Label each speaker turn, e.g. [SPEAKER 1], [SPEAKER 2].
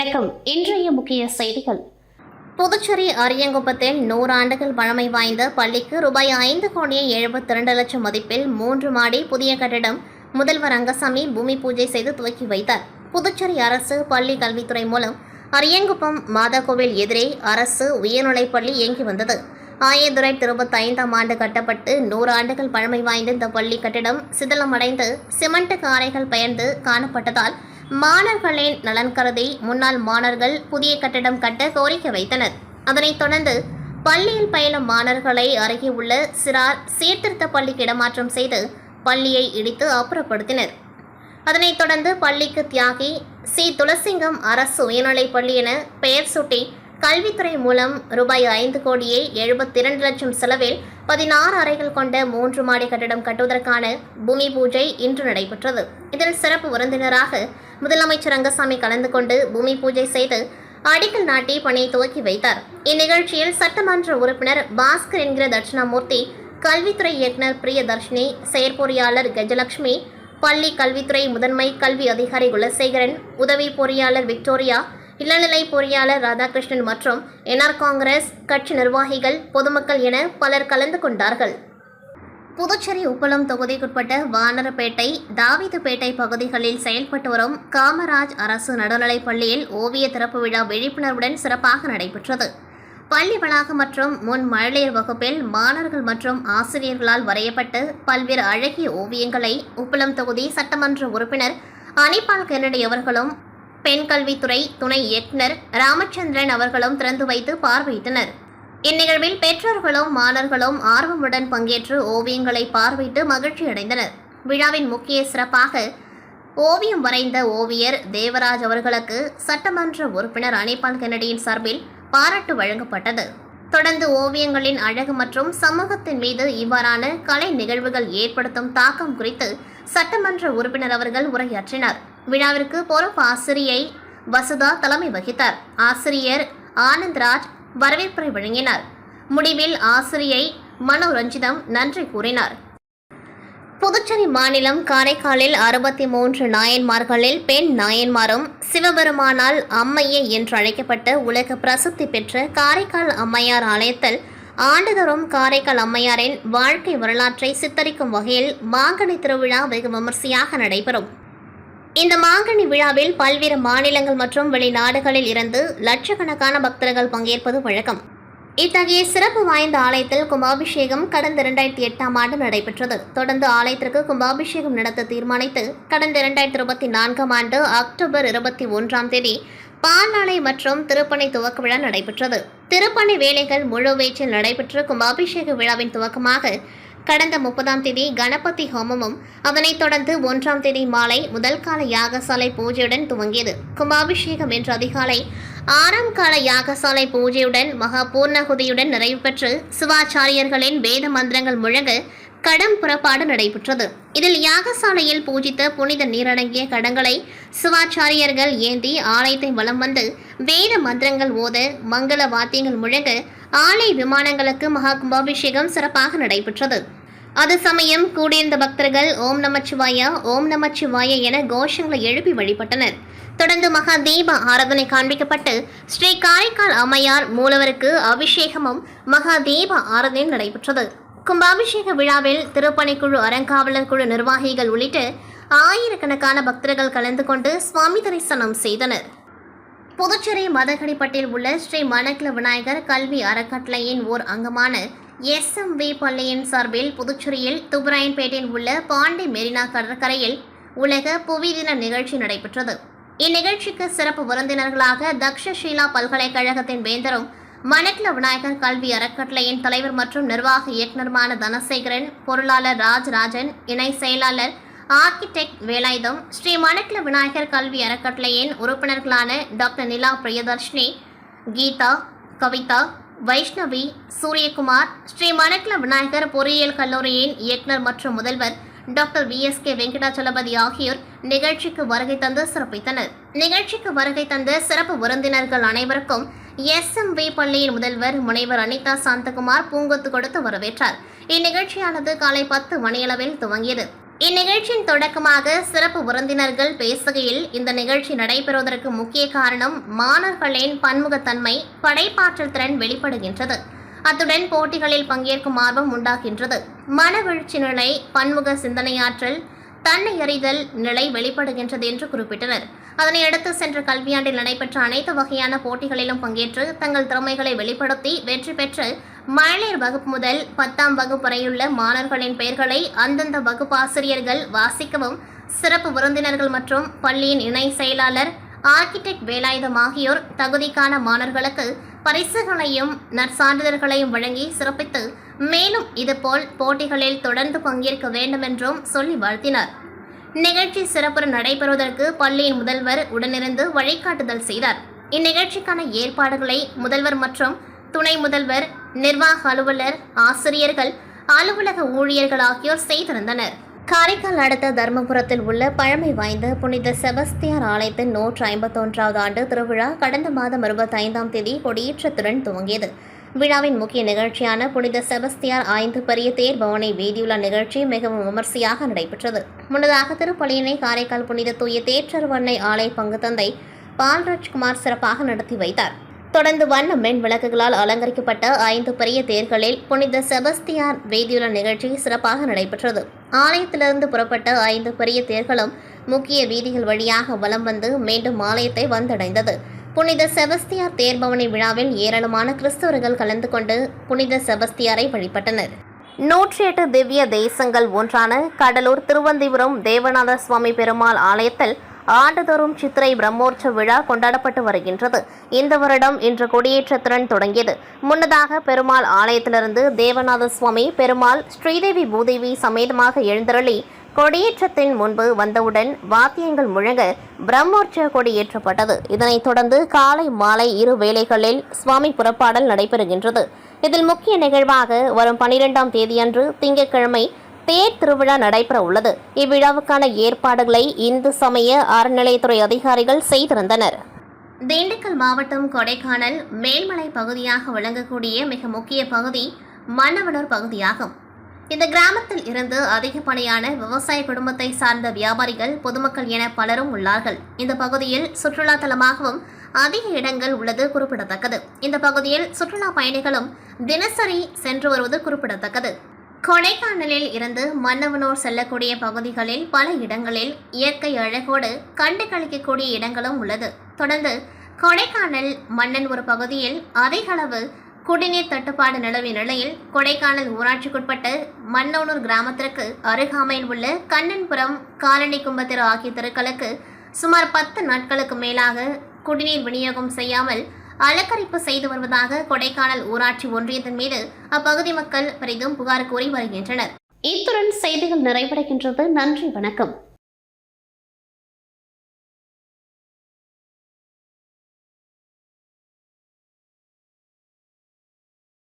[SPEAKER 1] வணக்கம். இன்றைய முக்கிய செய்திகள். புதுச்சேரி அரியங்குப்பத்தில் 100 ஆண்டுகள் பழமை வாய்ந்த பள்ளிக்கு ரூபாய் 5,72,00,000 மதிப்பில் 3 மாடி புதிய கட்டிடம் முதல்வர் ரங்கசாமி பூமி பூஜை செய்து துவக்கி வைத்தார். புதுச்சேரி அரசு பள்ளி கல்வித்துறை மூலம் அரியங்குப்பம் மாதாகோவில் எதிரே அரசு உயர்நிலைப்பள்ளி இயங்கி வந்தது. 1925ஆம் ஆண்டு கட்டப்பட்டு 100 ஆண்டுகள் பழமை வாய்ந்த இந்த பள்ளி கட்டிடம் சிதிலமடைந்து சிமெண்ட் காரைகள் பெயர்ந்து காணப்பட்டதால் மாணவர்களின் நலன் கருதி முன்னாள் மாணவர்கள் புதிய கட்டிடம் கட்ட கோரிக்கை வைத்தனர். அதனைத் தொடர்ந்து பள்ளியில் பயிலும் மாணவர்களை அருகே உள்ள சிறார் சீர்திருத்த பள்ளிக்கு இடமாற்றம் செய்து பள்ளியை இடித்து அப்புறப்படுத்தினர். அதனைத் தொடர்ந்து பள்ளிக்கு தியாகி சி. துளசிங்கம் அரசு உயர்நிலைப்பள்ளி என பெயர் சூட்டி கல்வித்துறை மூலம் ரூபாய் 5,72,00,000 செலவில் 16 அறைகள் கொண்ட 3 மாடி கட்டிடம் கட்டுவதற்கான பூமி பூஜை இன்று நடைபெற்றது. இதில் சிறப்பு விருந்தினராக முதலமைச்சர் ரங்கசாமி கலந்து கொண்டு பூமி பூஜை செய்து அடிக்கல் நாட்டி பணியை துவக்கி வைத்தார். இந்நிகழ்ச்சியில் சட்டமன்ற உறுப்பினர் பாஸ்கர் என்கிற தட்சிணாமூர்த்தி, கல்வித்துறை இயக்குநர் பிரியதர்ஷினி, செயற்பொறியாளர் கஜலட்சுமி, பள்ளி கல்வித்துறை முதன்மை கல்வி அதிகாரி குலசேகரன், உதவி பொறியாளர் விக்டோரியா, இளநிலை பொறியாளர் ராதாகிருஷ்ணன் மற்றும் என்ஆர் காங்கிரஸ் கட்சி நிர்வாகிகள், பொதுமக்கள் என பலர் கலந்து கொண்டார்கள். புதுச்சேரி உப்பளம் தொகுதிக்குட்பட்ட வானரப்பேட்டை, தாவீதுப்பேட்டை பகுதிகளில் செயல்பட்டு வரும் காமராஜ் அரசு நடுநிலைப் பள்ளியில் ஓவிய திறப்பு விழா விழிப்புணர்வுடன் சிறப்பாக நடைபெற்றது. பள்ளி வளாகம் மற்றும் முன் மழலையர் வகுப்பில் மாணவர்கள் மற்றும் ஆசிரியர்களால் வரையப்பட்டு பல்வேறு அழகிய ஓவியங்களை உப்பளம் தொகுதி சட்டமன்ற உறுப்பினர் அனிபால் கென்னடி அவர்களும் பெண் கல்வித்துறை துணை இயக்குநர் ராமச்சந்திரன் அவர்களும் திறந்து வைத்து பார்வையிட்டனர். இந்நிகழ்வில் பெற்றோர்களும் மாணவர்களும் ஆர்வமுடன் பங்கேற்று ஓவியங்களை பார்வையிட்டு மகிழ்ச்சி அடைந்தனர். விழாவின் முக்கிய சிறப்பாக ஓவியம் வரைந்த ஓவியர் தேவராஜ் அவர்களுக்கு சட்டமன்ற உறுப்பினர் அனிபால் கென்னடியின் சார்பில் பாராட்டு வழங்கப்பட்டது. தொடர்ந்து ஓவியங்களின் அழகு மற்றும் சமூகத்தின் மீது இவ்வாறான கலை நிகழ்வுகள் ஏற்படுத்தும் தாக்கம் குறித்து சட்டமன்ற உறுப்பினர் அவர்கள் உரையாற்றினார். விழாவிற்கு பொறுப்பு ஆசிரியை வசுதா தலைமை வகித்தார். ஆசிரியர் ஆனந்த்ராஜ் வரவேற்புரை வழங்கினார். முடிவில் ஆசிரியை மனோரஞ்சிதம் நன்றி கூறினார். புதுச்சேரி மாநிலம் காரைக்காலில் 63 நாயன்மார்களில் பெண் நாயன்மாரும் சிவபெருமானால் அம்மையே என்று அழைக்கப்பட்ட உலக பிரசித்தி பெற்ற காரைக்கால் அம்மையார் ஆலயத்தில் ஆண்டுதோறும் காரைக்கால் அம்மையாரின் வாழ்க்கை வரலாற்றை சித்தரிக்கும் வகையில் மாங்கனி திருவிழா வெகு விமர்சையாக நடைபெறும். இந்த மாங்கனி விழாவில் பல்வேறு மாநிலங்கள் மற்றும் வெளிநாடுகளில் இருந்து லட்சக்கணக்கான பக்தர்கள் பங்கேற்பது வழக்கம். இத்தகைய சிறப்பு வாய்ந்த ஆலயத்தில் கும்பாபிஷேகம் கடந்த 2008ஆம் ஆண்டு நடைபெற்றது. தொடர்ந்து ஆலயத்திற்கு கும்பாபிஷேகம் நடத்த தீர்மானித்து கடந்த 2024ஆம் ஆண்டு அக்டோபர் 21ஆம் தேதி பால்நாளை மற்றும் திருப்பணி துவக்க விழா நடைபெற்றது. திருப்பணி வேலைகள் முழுவீச்சில் நடைபெற்ற கும்பாபிஷேக விழாவின் துவக்கமாக கடந்த 30ஆம் தேதி கணபதி ஹோமமும் அதனைத் தொடர்ந்து 1ஆம் தேதி மாலை முதல் கால யாகசாலை பூஜையுடன் துவங்கியது. கும்பாபிஷேகம் இன்று அதிகாலை 6ஆம் கால யாகசாலை பூஜையுடன் மகா பூர்ணகுதியுடன் நிறைவு பெற்று சிவாச்சாரியர்களின் வேத மந்திரங்கள் முழங்க கடம் புறப்பாடு நடைபெற்றது. இதில் யாகசாலையில் பூஜித்த புனித நீரடங்கிய கடங்களை சிவாச்சாரியர்கள் ஏந்தி ஆலயத்தை வலம் வந்து வேத மந்திரங்கள் ஓத மங்கள வாத்தியங்கள் முழங்க ஆலய விமானங்களுக்கு மகா கும்பாபிஷேகம் சிறப்பாக நடைபெற்றது. அது சமயம் கூடியிருந்த பக்தர்கள் ஓம் நமச்சிவாயா ஓம் நமச்சிவாயா என கோஷங்களை எழுப்பி வழிபட்டனர். தொடர்ந்து மகா தீப ஆராதனை காண்பிக்கப்பட்டு ஸ்ரீ காரைக்கால் அம்மையார் மூலவருக்கு அபிஷேகமும் மகா தீப ஆராதனையும் நடைபெற்றது. கும்பாபிஷேக விழாவில் திருப்பணிக்குழு, அறங்காவலர் குழு நிர்வாகிகள் உள்ளிட்ட ஆயிரக்கணக்கான பக்தர்கள் கலந்து கொண்டு சுவாமி தரிசனம் செய்தனர். புதுச்சேரி மதகடிப்பட்டில் உள்ள ஸ்ரீ மணக்குள விநாயகர் கல்வி அறக்கட்டளையின் ஓர் அங்கமான SMV பள்ளியின் சார்பில் புதுச்சேரியில் துபராயன்பேட்டையில் உள்ள பாண்டி மெரினா கடற்கரையில் உலக புவி தின நிகழ்ச்சி நடைபெற்றது. இந்நிகழ்ச்சிக்கு சிறப்பு விருந்தினர்களாக தக்ஷஷீலா பல்கலைக்கழகத்தின் வேந்தரும் மணக்குள விநாயகர் கல்வி அறக்கட்டளையின் தலைவர் மற்றும் நிர்வாக இயக்குநருமான தனசேகரன், பொருளாளர் ராஜராஜன், இணை செயலாளர் ஆர்கிடெக்ட் வேலாயுதம், ஸ்ரீ மணக்குள விநாயகர் கல்வி அறக்கட்டளையின் உறுப்பினர்களான டாக்டர் நிலா பிரியதர்ஷினி, கீதா, கவிதா, வைஷ்ணவி, சூரியகுமார், ஸ்ரீ மணக்குள விநாயகர் பொறியியல் கல்லூரியின் இயக்குநர் மற்றும் முதல்வர் டாக்டர் VSK வெங்கடாச்சலபதி ஆகியோர் நிகழ்ச்சிக்கு வருகை தந்து சிறப்பித்தனர். நிகழ்ச்சிக்கு வருகை தந்த சிறப்பு விருந்தினர்கள் அனைவருக்கும் SMV பள்ளியின் முதல்வர் முனைவர் அனிதா சாந்தகுமார் பூங்கொத்து கொடுத்து வரவேற்றார். இந்நிகழ்ச்சியானது காலை 10 மணியளவில் துவங்கியது. இந்நிகழ்ச்சியின் தொடக்கமாக சிறப்பு விருந்தினர்கள் பேசுகையில் இந்த நிகழ்ச்சி நடைபெறுவதற்கு முக்கிய காரணம் மாணவர்களின் பன்முகத்தன்மை, படைப்பாற்றல் திறன் வெளிப்படுகின்றது. அத்துடன் போட்டிகளில் பங்கேற்கும் ஆர்வம் உண்டாகின்றது. மனவெழுச்சி நிலை, பன்முக சிந்தனையாற்றல், தன்னை அறிதல் நிலை வெளிப்படுகின்றது என்று குறிப்பிட்டனர். அதனையடுத்து சென்ற கல்வியாண்டில் நடைபெற்ற அனைத்து வகையான போட்டிகளிலும் பங்கேற்று தங்கள் திறமைகளை வெளிப்படுத்தி வெற்றி பெற்று மழலையர் வகுப்பு முதல் 10ஆம் வகுப்பு வரையுள்ள மாணவர்களின் பெயர்களை அந்தந்த வகுப்பு ஆசிரியர்கள் வாசிக்கவும், சிறப்பு விருந்தினர்கள் மற்றும் பள்ளியின் இணை செயலாளர் ஆர்கிடெக்ட் வேலாயுதம் ஆகியோர் தகுதிக்கான மாணவர்களுக்கு பரிசுகளையும் நற்சான்றிதழ்களையும் வழங்கி சிறப்பித்து மேலும் இதுபோல் போட்டிகளில் தொடர்ந்து பங்கேற்க வேண்டும் என்றும் சொல்லி வாழ்த்தினார். நிகழ்ச்சி சிறப்புற நடைபெறுவதற்கு பள்ளியின் முதல்வர் உடனிருந்து வழிகாட்டுதல் செய்தார். இந்நிகழ்ச்சிக்கான ஏற்பாடுகளை முதல்வர் மற்றும் துணை முதல்வர், நிர்வாக அலுவலர், ஆசிரியர்கள், அலுவலக ஊழியர்கள் ஆகியோர் செய்திருந்தனர். காரைக்கால் அடுத்த தர்மபுரத்தில் உள்ள பழமை வாய்ந்த புனித செபஸ்தியார் ஆலயத்தின் 151வது ஆண்டு திருவிழா கடந்த மாதம் 25ஆம் தேதி கொடியேற்றத்துடன் துவங்கியது. விழாவின் முக்கிய நிகழ்ச்சியான புனித செபஸ்தியார் 5 பெரிய தேர் பவனி வீதியுலா நிகழ்ச்சி மிகவும் விமர்சையாக நடைபெற்றது. முன்னதாக திருப்பலியினை காரைக்கால் புனித தூய தேற்றருவண்ணை ஆலய பங்கு தந்தை பால்ராஜ்குமார் சிறப்பாக நடத்தி வைத்தார். தொடர்ந்து வண்ண மென் விளக்குகளால் அலங்கரிக்கப்பட்ட 5 பெரிய தேர்களில் புனித செபஸ்தியார் வீதியுலா நிகழ்ச்சி சிறப்பாக நடைபெற்றது. ஆலயத்திலிருந்து புறப்பட்ட 5 பெரிய தேர்களும் முக்கிய வீதிகள் வழியாக வலம் வந்து மீண்டும் ஆலயத்தை வந்தடைந்தது. புனித செபஸ்தியார் தேர்பவனி விழாவில் ஏராளமான கிறிஸ்தவர்கள் கலந்து கொண்டு புனித செபஸ்தியாரை வழிபட்டனர். 108 திவ்ய தேசங்கள் ஒன்றான கடலூர் திருவந்திபுரம் தேவநாத சுவாமி பெருமாள் ஆலயத்தில் ஆண்டுதோறும் சித்திரை பிரம்மோற்சவ விழா கொண்டாடப்பட்டு வருகின்றது. இந்த வருடம் இன்று கொடியேற்றத்துடன் தொடங்கியது. முன்னதாக பெருமாள் ஆலயத்திலிருந்து தேவநாத சுவாமி பெருமாள் ஸ்ரீதேவி பூதேவி சமேதமாக எழுந்தருளி கொடியேற்றத்தின் முன்பு வந்தவுடன் வாத்தியங்கள் முழங்க பிரம்மோற்சவ கொடியேற்றப்பட்டது. இதனைத் தொடர்ந்து காலை மாலை இரு வேளைகளில் சுவாமி புறப்பாடல் நடைபெறுகின்றது. இதில் முக்கிய நிகழ்வாக வரும் 12ஆம் தேதியன்று திங்கட்கிழமை தேர் திருவிழா நடைபெற உள்ளது. இவ்விழாவுக்கான ஏற்பாடுகளை இந்து சமய அறநிலையத்துறை அதிகாரிகள் செய்திருந்தனர். திண்டுக்கல் மாவட்டம் கொடைக்கானல் மேல்மலை பகுதியாக விளங்கக்கூடிய மிக முக்கிய பகுதி மன்னவனூர் பகுதியாகும். இந்த கிராமத்தில் இருந்து அதிகப்படியான விவசாய குடும்பத்தை சார்ந்த வியாபாரிகள், பொதுமக்கள் என பலரும் உள்ளார்கள். இந்த பகுதியில் சுற்றுலா தலமாகவும் அதிக இடங்கள் உள்ளது குறிப்பிடத்தக்கது. இந்த பகுதியில் சுற்றுலா பயணிகளும் தினசரி சென்று வருவது குறிப்பிடத்தக்கது. கொடைக்கானலில் இருந்து மன்னவனூர் செல்லக்கூடிய பகுதிகளில் பல இடங்களில் இயற்கை அழகோடு கண்டு கழிக்கக்கூடிய இடங்களும் உள்ளது. தொடர்ந்து கொடைக்கானல் மன்னன் பகுதியில் அதிக அளவு குடிநீர் தட்டுப்பாடு நிலவிய நிலையில் கொடைக்கானல் ஊராட்சிக்குட்பட்ட மன்னவனூர் கிராமத்திற்கு அருகாமையில் உள்ள கண்ணன்புரம், காலனி கும்பத்திரு ஆகிய தெருக்களுக்கு சுமார் 10 நாட்களுக்கு மேலாக குடிநீர் விநியோகம் செய்யாமல் அலக்கரிப்பு செய்து வருவதாக கொடைக்கானல் ஊராட்சி ஒன்றியத்தின் மீது அப்பகுதி மக்கள் பெரிதும் புகார் கூறி வருகின்றனர். இத்துடன் செய்திகள் நிறைவடைகின்றது. நன்றி, வணக்கம்.